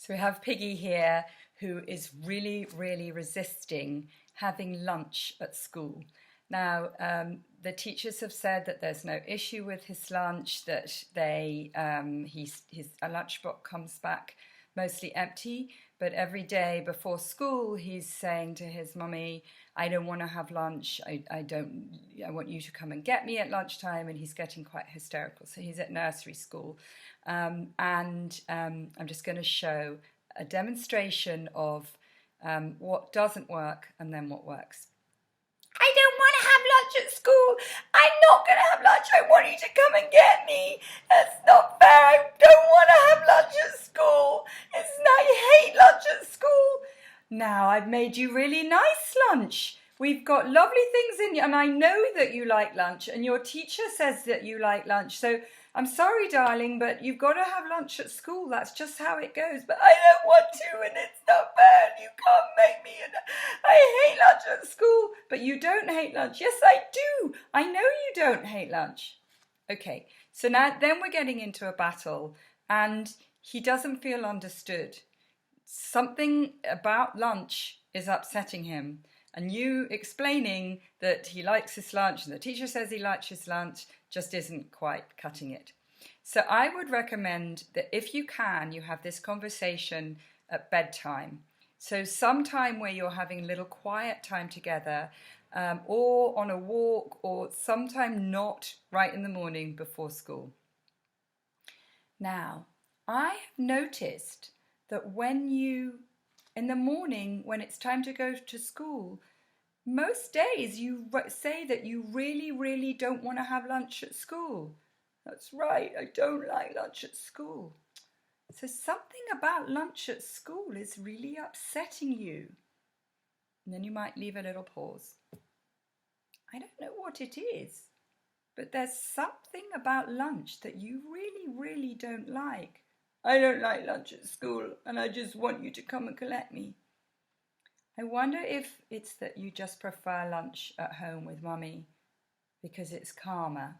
So we have Piggy here who is really, really resisting having lunch at school. Now, the teachers have said that there's no issue with his lunch, that his lunchbox comes back mostly empty, but every day before school he's saying to his mummy, I don't want to have lunch, I want you to come and get me at lunchtime, and he's getting quite hysterical. So he's at nursery school, and I'm just going to show a demonstration of what doesn't work and then what works. I don't want to have lunch at school. I'm not going to have lunch. I want you to come and get me. That's not fair. I don't want to have lunch at school. I hate lunch at school. Now I've made you really nice lunch. We've got lovely things in you, and I know that you like lunch, and your teacher says that you like lunch. So I'm sorry, darling, but you've got to have lunch at school. That's just how it goes. But I don't want to, and it's not fair. You can't make me. And I hate lunch at school. But you don't hate lunch. Yes, I do. I know you don't hate lunch. Okay, so then we're getting into a battle, and he doesn't feel understood. Something about lunch is upsetting him. And you explaining that he likes his lunch and the teacher says he likes his lunch just isn't quite cutting it. So I would recommend that if you can, you have this conversation at bedtime. So sometime where you're having a little quiet time together, or on a walk, or sometime not right in the morning before school. Now, I have noticed that in the morning, when it's time to go to school, most days you say that you really, really don't want to have lunch at school. That's right, I don't like lunch at school. So something about lunch at school is really upsetting you. And then you might leave a little pause. I don't know what it is, but there's something about lunch that you really, really don't like. I don't like lunch at school, and I just want you to come and collect me. I wonder if it's that you just prefer lunch at home with Mummy because it's calmer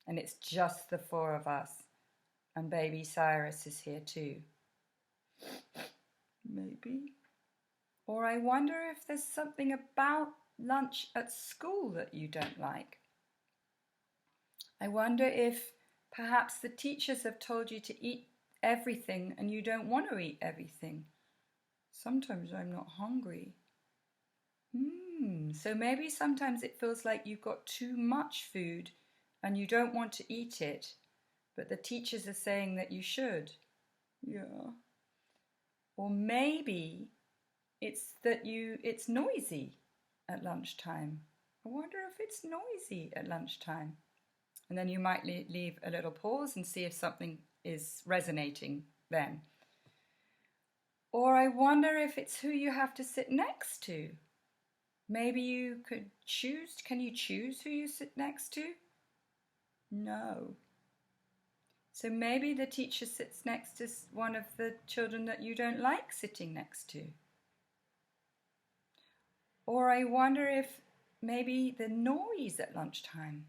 and it's just the four of us, and baby Cyrus is here too. Maybe. Or I wonder if there's something about lunch at school that you don't like. I wonder if perhaps the teachers have told you to eat everything and you don't want to eat everything. Sometimes I'm not hungry. So maybe sometimes it feels like you've got too much food and you don't want to eat it, but the teachers are saying that you should. Yeah. Or maybe it's that it's noisy at lunchtime. I wonder if it's noisy at lunchtime. And then you might leave a little pause and see if something is resonating then. Or I wonder if it's who you have to sit next to. Maybe you could choose. Can you choose who you sit next to? No. So maybe the teacher sits next to one of the children that you don't like sitting next to. Or I wonder if maybe the noise at lunchtime.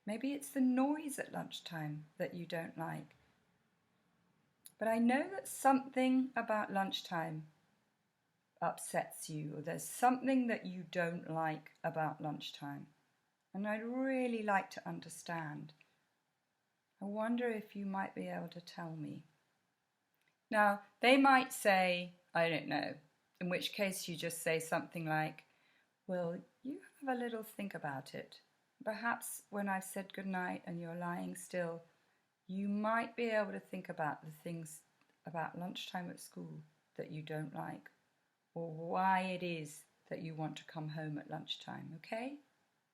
Maybe it's the noise at lunchtime that you don't like. But I know that something about lunchtime upsets you, or there's something that you don't like about lunchtime. And I'd really like to understand. I wonder if you might be able to tell me. Now, they might say, I don't know, in which case you just say something like, well, you have a little think about it. Perhaps when I've said goodnight and you're lying still, you might be able to think about the things about lunchtime at school that you don't like, or why it is that you want to come home at lunchtime, okay?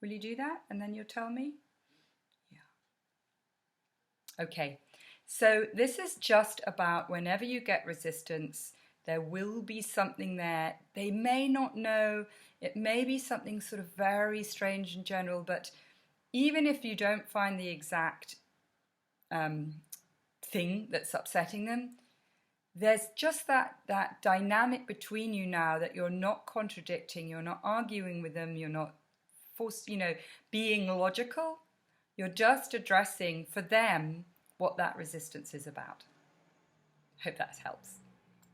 Will you do that? And then you'll tell me? Yeah. Okay, so this is just about whenever you get resistance, there will be something there. They may not know. It may be something sort of very strange in general, but even if you don't find the exact thing that's upsetting them, there's just that dynamic between you now that you're not contradicting, you're not arguing with them, you're not being logical. You're just addressing for them what that resistance is about. Hope that helps.